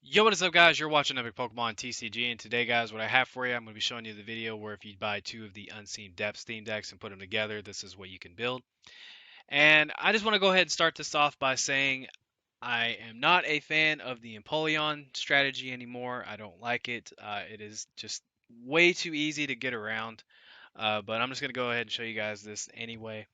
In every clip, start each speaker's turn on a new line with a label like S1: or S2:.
S1: Yo, what is up, guys? You're watching Epic Pokemon TCG, and today, guys, what I have for you, I'm going to be showing you the video where if you buy two of the Unseen Depths Steam decks and put them together, this is what you can build. And I just want to go ahead and start this off by saying I am not a fan of the Empoleon strategy anymore. I don't like it. It is just way too easy to get around. But I'm just going to go ahead and show you guys this anyway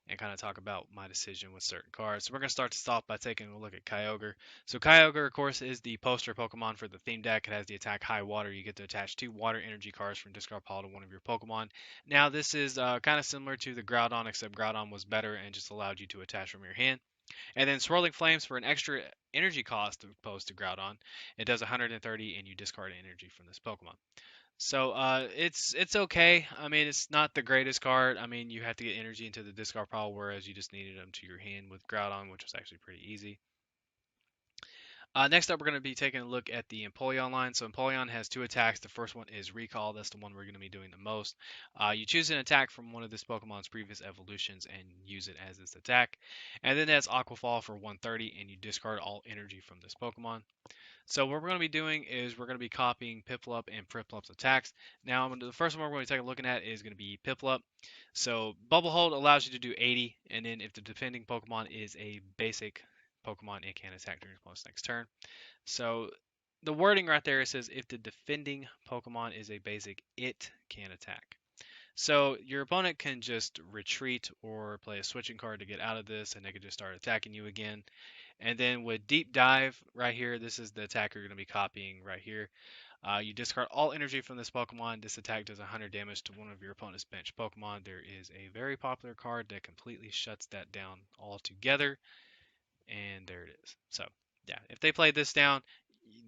S1: and kind of talk about my decision with certain cards. So we're going to start this off by taking a look at Kyogre. So Kyogre, of course, is the poster Pokemon for the theme deck. It has the attack High Water. You get to attach two Water Energy cards from discard pile to one of your Pokemon. Now this is kind of similar to the Groudon, except Groudon was better and just allowed you to attach from your hand. And then Swirling Flames for an extra energy cost opposed to Groudon. It does 130 and you discard energy from this Pokemon. So it's okay. I mean, it's not the greatest card. I mean, you have to get energy into the discard pile, whereas you just needed them to your hand with Groudon, which was actually pretty easy. Next up, we're going to be taking a look at the Empoleon line. So Empoleon has two attacks. The first one is Recall. That's the one we're going to be doing the most. You choose an attack from one of this Pokemon's previous evolutions and use it as this attack. And then that's Aquafall for 130, and you discard all energy from this Pokemon. So what we're going to be doing is we're going to be copying Piplup and Priplup's attacks. Now the first one we're going to take a looking at is going to be Piplup. So Bubble Hold allows you to do 80, and then if the defending Pokemon is a basic Pokemon, it can attack during its opponent's next turn. So the wording right there says if the defending Pokemon is a basic, it can attack. So your opponent can just retreat or play a switching card to get out of this, and they can just start attacking you again. And then with Deep Dive right here, this is the attack you're going to be copying right here. You discard all energy from this Pokemon. This attack does 100 damage to one of your opponent's bench Pokemon. There is a very popular card that completely shuts that down altogether. And there it is. So, yeah, if they play this down,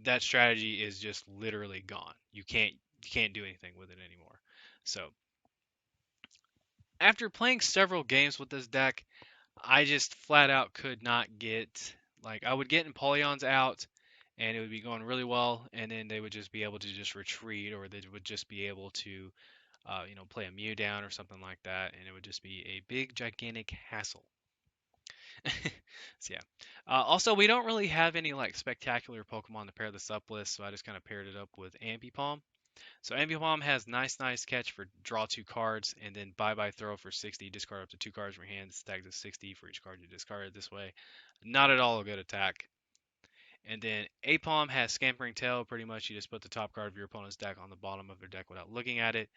S1: that strategy is just literally gone. You can't do anything with it anymore. So, after playing several games with this deck, I just flat out could not get like I would get Empoleons out and it would be going really well, and then they would just be able to just retreat, or they would just be able to, play a Mew down or something like that, and it would just be a big gigantic hassle. So yeah. Also, we don't really have any like spectacular Pokemon to pair this up with, so I just kind of paired it up with Ambipom. So Ambipom has nice catch for draw two cards, and then bye throw for 60. Discard up to two cards from your hand. Stacks at 60 for each card you discarded this way. Not at all a good attack. And then Apom has Scampering Tail. Pretty much, you just put the top card of your opponent's deck on the bottom of their deck without looking at it,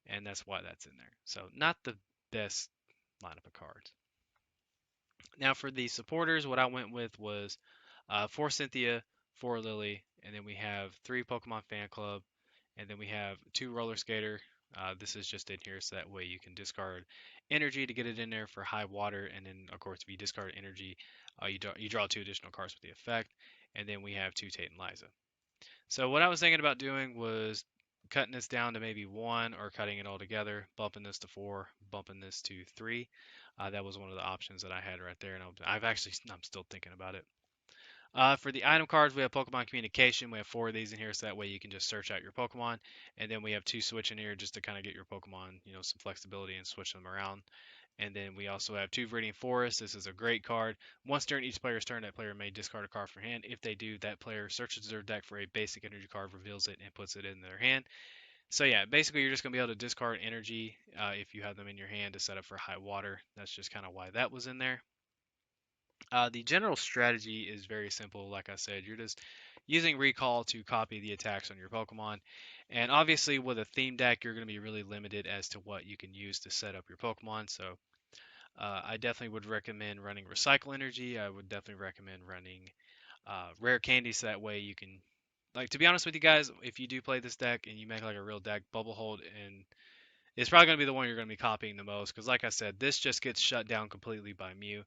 S1: and that's why that's in there. So not the best lineup of cards. Now for the supporters, what I went with was four Cynthia, four Lily, and then we have three Pokemon Fan Club, and then we have two Roller Skater. This is just in here so that way you can discard energy to get it in there for high water, and then of course if you discard energy, you draw two additional cards with the effect, and then we have two Tate and Liza. So what I was thinking about doing was cutting this down to maybe one, or cutting it all together, bumping this to four, bumping this to three. That was one of the options that I had right there, and I'm still thinking about it. For the item cards, we have Pokemon Communication. We have four of these in here, so that way you can just search out your Pokemon. And then we have two switch in here just to kind of get your Pokemon, some flexibility and switch them around. And then we also have two Viridian Forest. This is a great card. Once during each player's turn, that player may discard a card from hand. If they do, that player searches their deck for a basic energy card, reveals it, and puts it in their hand. So yeah, basically you're just going to be able to discard energy if you have them in your hand to set up for high water. That's just kind of why that was in there. The general strategy is very simple. Like I said, you're just using recall to copy the attacks on your Pokemon. And obviously, with a theme deck, you're going to be really limited as to what you can use to set up your Pokemon. So, I definitely would recommend running Recycle Energy. I would definitely recommend running Rare Candy so that way you can. Like, to be honest with you guys, if you do play this deck and you make like a real deck, Bubble Hold and it's probably going to be the one you're going to be copying the most because, like I said, this just gets shut down completely by Mew.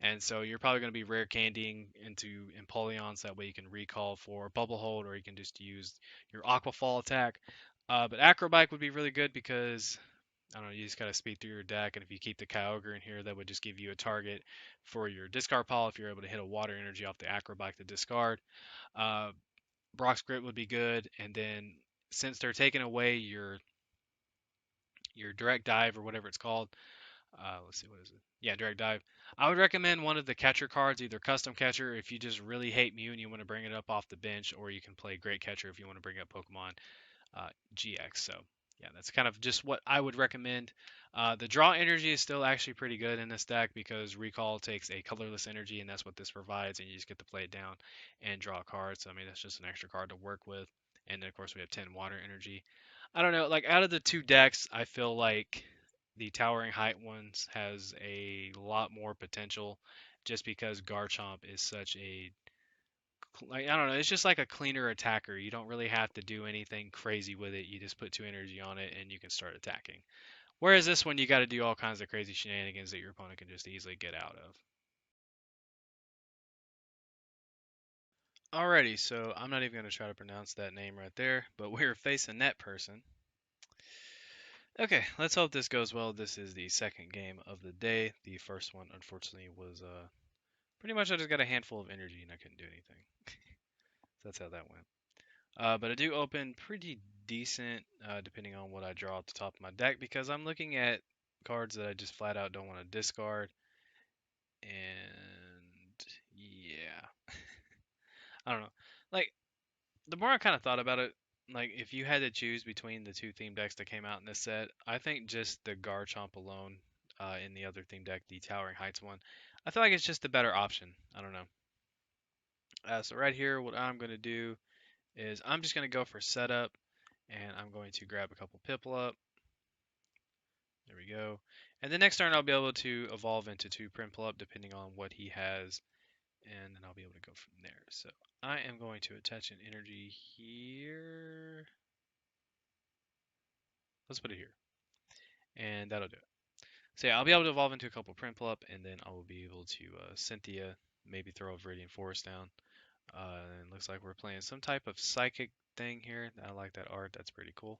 S1: And so you're probably going to be rare candying into Empoleons. That way you can recall for Bubble Hold, or you can just use your Aqua Fall attack. But Acrobike would be really good because, I don't know, you just got to speed through your deck. And if you keep the Kyogre in here, that would just give you a target for your discard pile if you're able to hit a water energy off the Acrobike to discard. Uh, Brock's Grit would be good. And then since they're taking away your direct dive or whatever it's called, Let's see, what is it? Yeah, direct dive. I would recommend one of the catcher cards, either custom catcher if you just really hate Mew and you want to bring it up off the bench, or you can play great catcher if you want to bring up Pokemon GX. So yeah, that's kind of just what I would recommend. The draw energy is still actually pretty good in this deck because Recall takes a colorless energy, and that's what this provides, and you just get to play it down and draw cards. So, I mean, that's just an extra card to work with. And then, of course, we have 10 water energy. I don't know, like out of the two decks, I feel like the Towering Height ones has a lot more potential just because Garchomp is such a like I don't know, it's just like a cleaner attacker. You don't really have to do anything crazy with it. You just put 2 energy on it and you can start attacking. Whereas this one, you got to do all kinds of crazy shenanigans that your opponent can just easily get out of. Alrighty, so I'm not even going to try to pronounce that name right there, but we're facing that person. Okay, let's hope this goes well. This is the second game of the day. The first one, unfortunately, was pretty much I just got a handful of energy and I couldn't do anything. So that's how that went. But I do open pretty decent, depending on what I draw at the top of my deck, because I'm looking at cards that I just flat out don't want to discard. And yeah, I don't know. Like, the more I kind of thought about it, like, if you had to choose between the two theme decks that came out in this set, I think just the Garchomp alone in the other theme deck, the Towering Heights one, I feel like it's just a better option. I don't know. So right here, what I'm going to do is I'm just going to go for setup, and I'm going to grab a couple Piplup. There we go. And the next turn I'll be able to evolve into 2 Prinplup depending on what he has, and then I'll be able to go from there. So I am going to attach an energy here. Let's put it here, and that'll do it. So yeah, I'll be able to evolve into a couple Prinplup, and then I will be able to Cynthia, maybe throw a Viridian Forest down. And it looks like we're playing some type of psychic thing here. I like that art. That's pretty cool.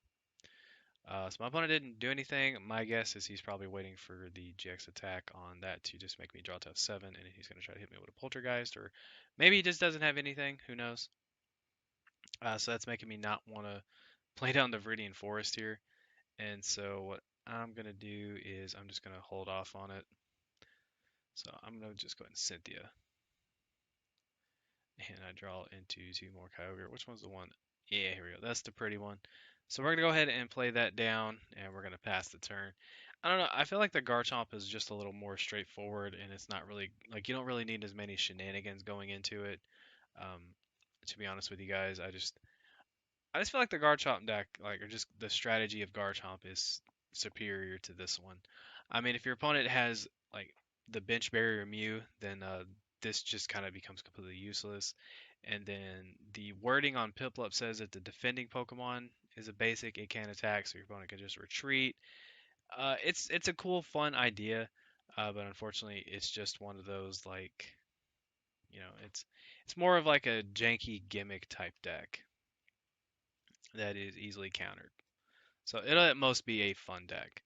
S1: So my opponent didn't do anything. My guess is he's probably waiting for the GX attack on that to just make me draw to F7, and he's going to try to hit me with a Poltergeist, or maybe he just doesn't have anything. Who knows? So that's making me not want to play down the Viridian Forest here. And so what I'm going to do is I'm just going to hold off on it. So I'm going to just go ahead and Cynthia. And I draw into 2 more Kyogre. Which one's the one? Yeah, here we go. That's the pretty one. So we're going to go ahead and play that down, and we're going to pass the turn. I don't know. I feel like the Garchomp is just a little more straightforward, and it's not really, like, you don't really need as many shenanigans going into it. Um, to be honest with you guys, I just feel like the Garchomp deck, like, or just the strategy of Garchomp is superior to this one. I mean, if your opponent has, like, the bench barrier Mew, then this just kind of becomes completely useless. And then the wording on Piplup says that the defending Pokemon is a basic, it can attack, so your opponent can just retreat. It's a cool, fun idea, but unfortunately, it's just one of those, like, it's more of like a janky gimmick type deck that is easily countered. So it'll at most be a fun deck.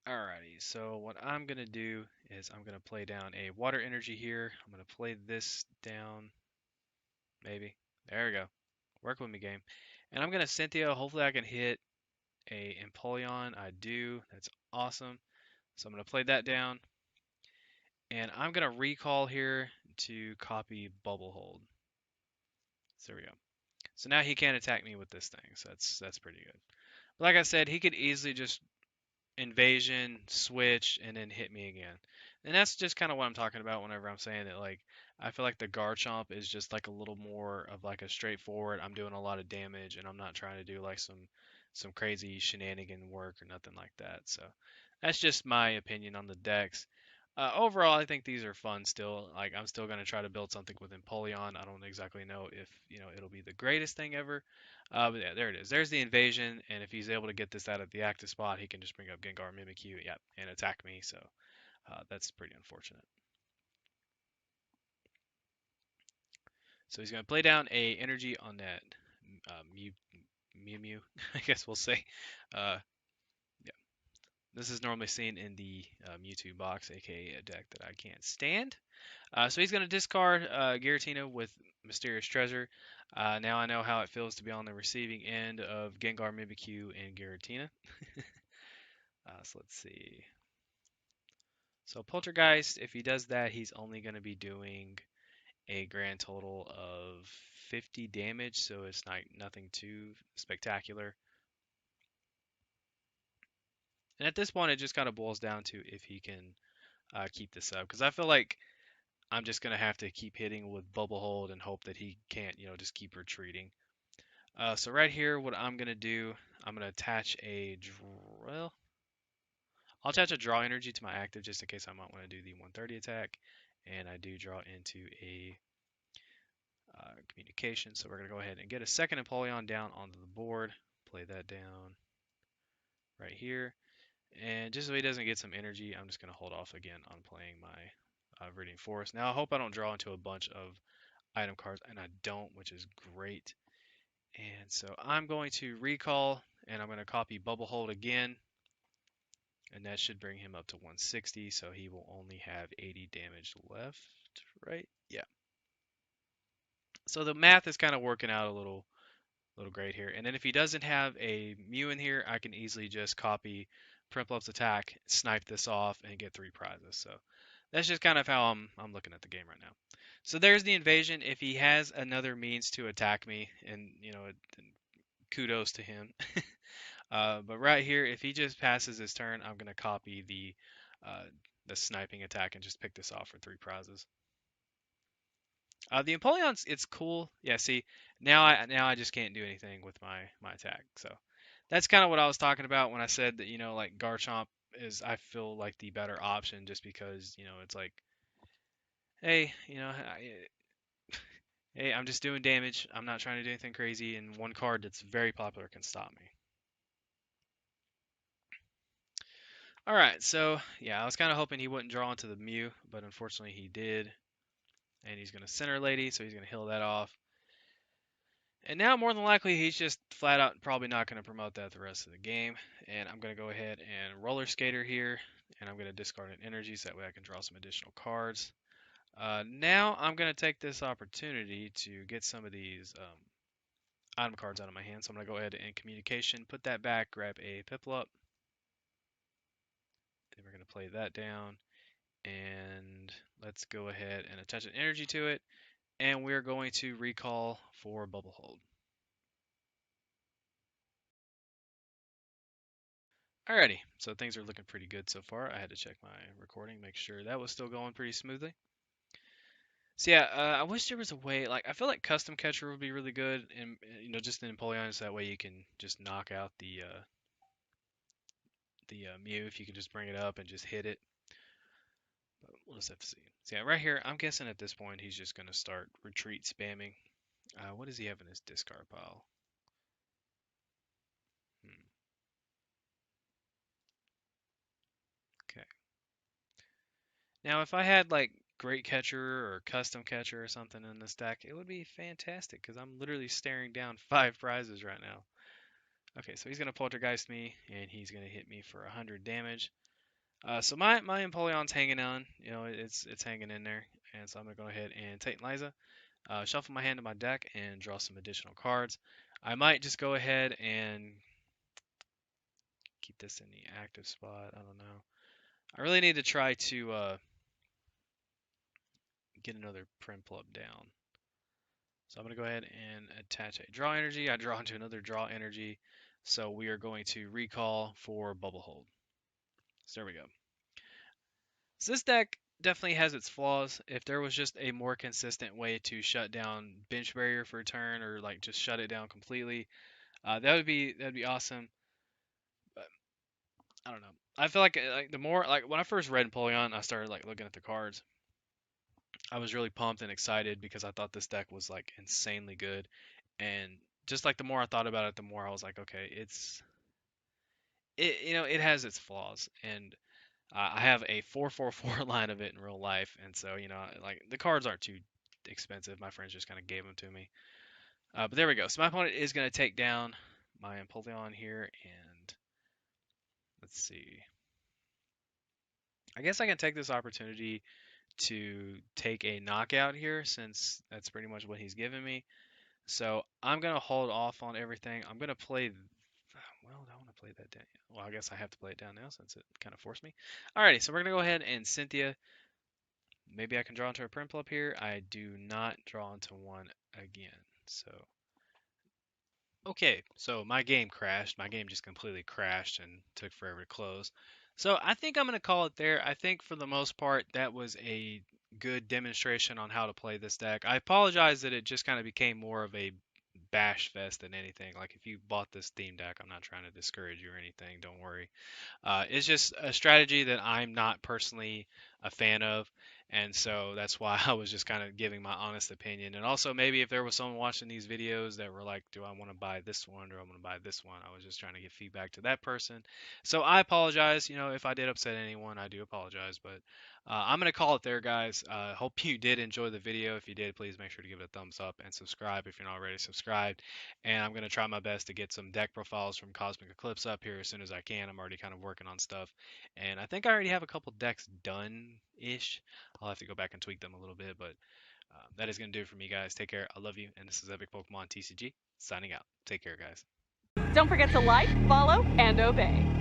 S1: Alrighty, so what I'm gonna do is I'm gonna play down a water energy here. I'm gonna play this down, maybe. There we go. Work with me, game. And I'm gonna Cynthia. Hopefully I can hit a Empoleon. I do. That's awesome. So I'm gonna play that down. And I'm gonna recall here to copy Bubble Hold. So there we go. So now he can't attack me with this thing. So that's pretty good. But like I said, he could easily just invasion, switch, and then hit me again. And that's just kind of what I'm talking about whenever I'm saying that, like, I feel like the Garchomp is just like a little more of like a straightforward, I'm doing a lot of damage and I'm not trying to do like some crazy shenanigan work or nothing like that. So that's just my opinion on the decks. Overall, I think these are fun still. Like, I'm still going to try to build something with Empoleon. I don't exactly know if, it'll be the greatest thing ever. But yeah, there it is. There's the invasion, and if he's able to get this out of the active spot, he can just bring up Gengar, Mimikyu, yeah, and attack me. So that's pretty unfortunate. So he's going to play down a energy on that Mew, Mew, I guess we'll say. Uh, yeah, this is normally seen in the Mewtwo box, aka a deck that I can't stand. So he's going to discard Giratina with Mysterious Treasure. Now I know how it feels to be on the receiving end of Gengar, Mimikyu, and Giratina. So let's see. So Poltergeist, if he does that, he's only going to be doing a grand total of 50 damage, so it's not nothing too spectacular. And at this point, it just kind of boils down to if he can keep this up, because I feel like I'm just gonna have to keep hitting with bubble hold and hope that he can't, just keep retreating. So right here, what I'm gonna do, I'm gonna attach well, I'll attach a draw energy to my active just in case I might want to do the 130 attack, and I do draw into a communication. So we're gonna go ahead and get a second Empoleon down onto the board, play that down right here, and just so he doesn't get some energy, I'm just gonna hold off again on playing my Viridian Forest. Now I hope I don't draw into a bunch of item cards, and I don't, which is great. And so I'm going to recall, and I'm going to copy Bubble Hold again, and that should bring him up to 160, so he will only have 80 damage left, right? Yeah. So the math is kind of working out a little great here. And then if he doesn't have a Mew in here, I can easily just copy Primpluff's attack, snipe this off, and get 3 prizes. So that's just kind of how I'm looking at the game right now. So there's the invasion. If he has another means to attack me, and kudos to him. But right here, if he just passes his turn, I'm gonna copy uh, the sniping attack and just pick this off for 3 prizes. The Empoleon's it's cool. Yeah, see, now I just can't do anything with my attack. So that's kind of what I was talking about when I said that like Garchomp is I feel like the better option just because it's like hey hey, I'm just doing damage. I'm not trying to do anything crazy, and one card that's very popular can stop me. All right, so yeah, I was kind of hoping he wouldn't draw into the Mew, but unfortunately he did. And he's going to Center Lady, so he's going to heal that off. And now, more than likely, he's just flat out probably not going to promote that the rest of the game. And I'm going to go ahead and Roller Skater here, and I'm going to discard an energy so that way I can draw some additional cards. Now I'm going to take this opportunity to get some of these item cards out of my hand. So I'm going to go ahead and Communication, put that back, grab a Piplup. Then we're going to play that down. And let's go ahead and attach an energy to it. And we're going to recall for Bubble Hold. Alrighty, so things are looking pretty good so far. I had to check my recording, make sure that was still going pretty smoothly. So yeah, I wish there was a way, like I feel like Custom Catcher would be really good, and just in Empoleon, so that way you can just knock out the Mew if you can just bring it up and just hit it. But we'll just have to see. So yeah, right here, I'm guessing at this point he's just gonna start retreat spamming. What does he have in his discard pile? Hmm. Okay. Now, if I had like Great Catcher or Custom Catcher or something in this deck, it would be fantastic because I'm literally staring down 5 prizes right now. Okay, so he's gonna Poltergeist me and he's gonna hit me for 100 damage. So my Empoleon's hanging on, it's hanging in there, and so I'm gonna go ahead and take Liza, shuffle my hand to my deck, and draw some additional cards. I might just go ahead and keep this in the active spot. I don't know. I really need to try to get another Prinplup down. So I'm going to go ahead and attach a draw energy. I draw into another draw energy. So we are going to recall for Bubble Hold. So there we go. So this deck definitely has its flaws. If there was just a more consistent way to shut down Bench Barrier for a turn, or like just shut it down completely, that'd be awesome. But I don't know. I feel like the more like when I first read Empoleon, I started like looking at the cards. I was really pumped and excited because I thought this deck was like insanely good. And just like the more I thought about it, the more I was like, okay, it has its flaws, and I have a 4-4-4 line of it in real life, and so like the cards aren't too expensive. My friends just kind of gave them to me. But there we go. So my opponent is going to take down my Empoleon here, and let's see. I guess I can take this opportunity to take a knockout here since that's pretty much what he's given me. So I'm going to hold off on everything. I'm going to play Well, I want to play that down. Well, I guess I have to play it down now since it kind of forced me. Alrighty, so we're gonna go ahead and Cynthia. Maybe I can draw into a Prinplup up here. I do not draw into one again. So okay, so my game crashed. My game just completely crashed and took forever to close. So I think I'm gonna call it there. I think for the most part that was a good demonstration on how to play this deck. I apologize that it just kind of became more of a bash fest than anything. Like if you bought this theme deck, I'm not trying to discourage you or anything. Don't worry. It's just a strategy that I'm not personally a fan of. And so that's why I was just kind of giving my honest opinion. And also, maybe if there was someone watching these videos that were like, do I want to buy this one or I want to buy this one? I was just trying to give feedback to that person. So I apologize. If I did upset anyone, I do apologize. But I'm going to call it there, guys. Hope you did enjoy the video. If you did, please make sure to give it a thumbs up and subscribe if you're not already subscribed. And I'm going to try my best to get some deck profiles from Cosmic Eclipse up here as soon as I can. I'm already kind of working on stuff. And I think I already have a couple decks done-ish. I'll have to go back and tweak them a little bit. But that is going to do it for me, guys. Take care. I love you. And this is Epic Pokemon TCG signing out. Take care, guys.
S2: Don't forget to like, follow, and obey.